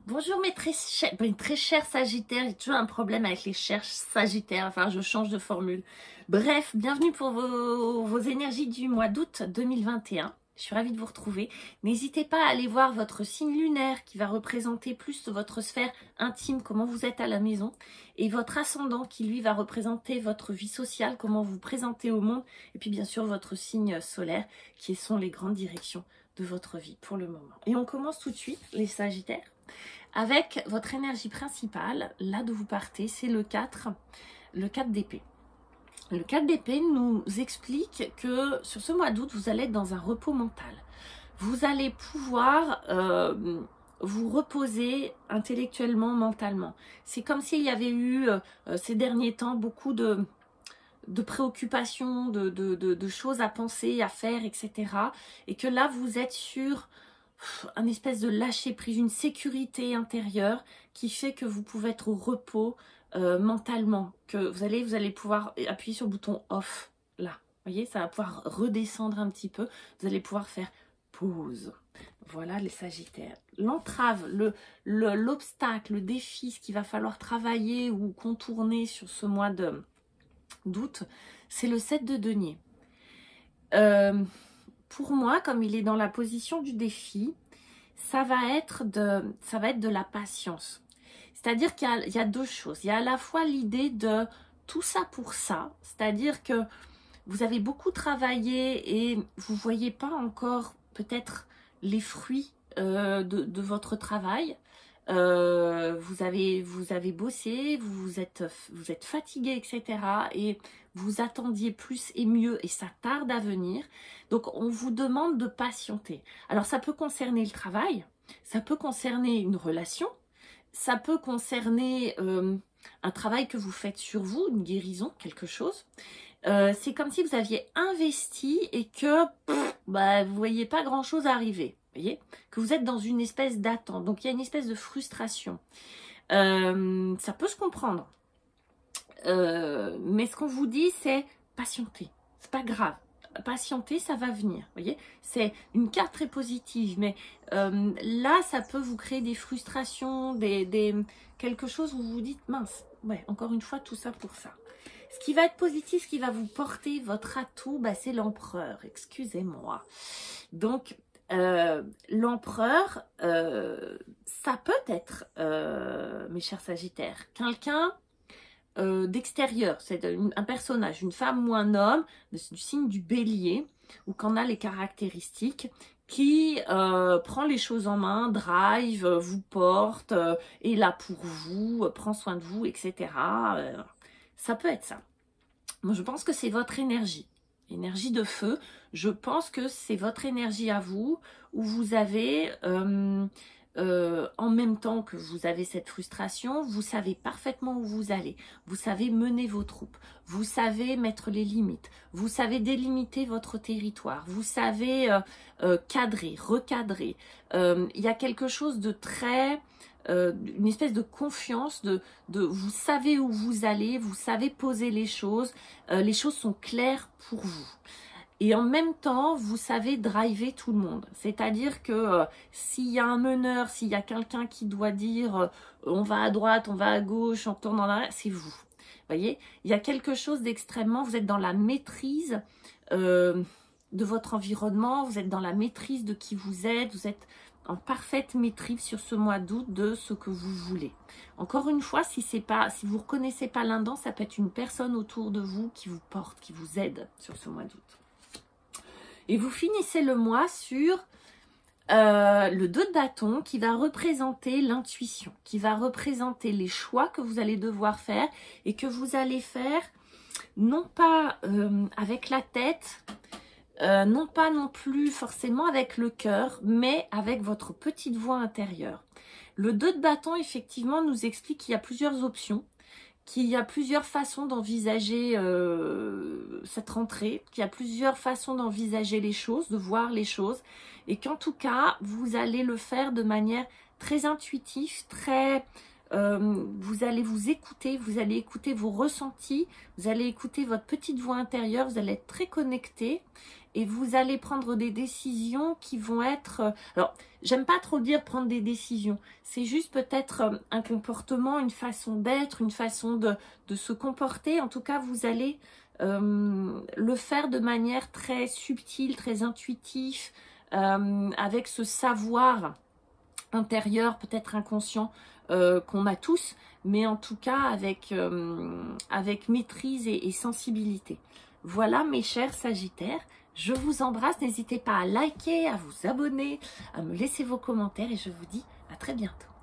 Bonjour mes très chers Sagittaires, j'ai toujours un problème avec les chers Sagittaires, enfin je change de formule. Bref, bienvenue pour vos énergies du mois d'août 2021. Je suis ravie de vous retrouver. N'hésitez pas à aller voir votre signe lunaire qui va représenter plus votre sphère intime, comment vous êtes à la maison, et votre ascendant qui lui va représenter votre vie sociale, comment vous vous présentez au monde, et puis bien sûr votre signe solaire qui sont les grandes directions de votre vie pour le moment. Et on commence tout de suite, les Sagittaires, avec votre énergie principale, là d'où vous partez, c'est le 4 d'épée. Le 4 d'épée nous explique que sur ce mois d'août, vous allez être dans un repos mental. Vous allez pouvoir vous reposer intellectuellement, mentalement. C'est comme s'il y avait eu ces derniers temps beaucoup de préoccupations, de choses à penser, à faire, etc. Et que là, vous êtes sur un espèce de lâcher prise, une sécurité intérieure qui fait que vous pouvez être au repos mentalement, que vous allez pouvoir appuyer sur le bouton off, là, vous voyez, ça va pouvoir redescendre un petit peu, vous allez pouvoir faire pause. Voilà les Sagittaires. L'entrave, l'obstacle, le défi, ce qu'il va falloir travailler ou contourner sur ce mois d'août, c'est le 7 de denier. Pour moi, comme il est dans la position du défi, ça va être de la patience. C'est-à-dire qu'il y a deux choses. Il y a à la fois l'idée de tout ça pour ça, c'est-à-dire que vous avez beaucoup travaillé et vous ne voyez pas encore peut-être les fruits de votre travail. Vous avez bossé, vous êtes fatigué, etc. Et vous attendiez plus et mieux et ça tarde à venir. Donc on vous demande de patienter. Alors ça peut concerner le travail, ça peut concerner une relation, ça peut concerner un travail que vous faites sur vous, une guérison, quelque chose. C'est comme si vous aviez investi et que vous ne voyez pas grand-chose arriver. Voyez, que vous êtes dans une espèce d'attente. Donc, il y a une espèce de frustration. Ça peut se comprendre. Mais ce qu'on vous dit, c'est patienter. C'est pas grave. Patienter, ça va venir. Voyez, c'est une carte très positive. Mais là, ça peut vous créer des frustrations, quelque chose où vous vous dites, mince, ouais, encore une fois, tout ça pour ça. Ce qui va être positif, ce qui va vous porter votre atout, c'est l'empereur. Excusez-moi. Donc, l'empereur, ça peut être, mes chers Sagittaires, quelqu'un d'extérieur, c'est un personnage, une femme ou un homme, du signe du bélier, ou qu'on a les caractéristiques, qui prend les choses en main, drive, vous porte, est là pour vous, prend soin de vous, etc. Ça peut être ça. Moi, je pense que c'est votre énergie. Énergie de feu, je pense que c'est votre énergie à vous, où vous avez, en même temps que vous avez cette frustration, vous savez parfaitement où vous allez, vous savez mener vos troupes, vous savez mettre les limites, vous savez délimiter votre territoire, vous savez cadrer, recadrer. Il y a quelque chose de très... une espèce de confiance, vous savez où vous allez, vous savez poser les choses sont claires pour vous. Et en même temps, vous savez driver tout le monde. C'est-à-dire que s'il y a un meneur, s'il y a quelqu'un qui doit dire on va à droite, on va à gauche, on tourne en arrière, c'est vous. Vous voyez, il y a quelque chose d'extrêmement, vous êtes dans la maîtrise de votre environnement, vous êtes dans la maîtrise de qui vous êtes en parfaite maîtrise sur ce mois d'août de ce que vous voulez. Encore une fois, si vous ne reconnaissez pas l'un d'entre, ça peut être une personne autour de vous qui vous porte, qui vous aide sur ce mois d'août. Et vous finissez le mois sur le 2 de bâton qui va représenter l'intuition, qui va représenter les choix que vous allez devoir faire et que vous allez faire non pas avec la tête, non pas non plus forcément avec le cœur, mais avec votre petite voix intérieure. Le 2 de bâton, effectivement, nous explique qu'il y a plusieurs options, qu'il y a plusieurs façons d'envisager cette rentrée, qu'il y a plusieurs façons d'envisager les choses, de voir les choses, et qu'en tout cas, vous allez le faire de manière très intuitive, très vous allez vous écouter, vous allez écouter vos ressentis, vous allez écouter votre petite voix intérieure, vous allez être très connecté et vous allez prendre des décisions qui vont être... alors, j'aime pas trop dire prendre des décisions, c'est juste peut-être un comportement, une façon d'être, une façon de se comporter. En tout cas, vous allez le faire de manière très subtile, très intuitive, avec ce savoir intérieur, peut-être inconscient, qu'on a tous, mais en tout cas avec maîtrise et sensibilité. Voilà mes chers Sagittaires, je vous embrasse, n'hésitez pas à liker, à vous abonner, à me laisser vos commentaires et je vous dis à très bientôt.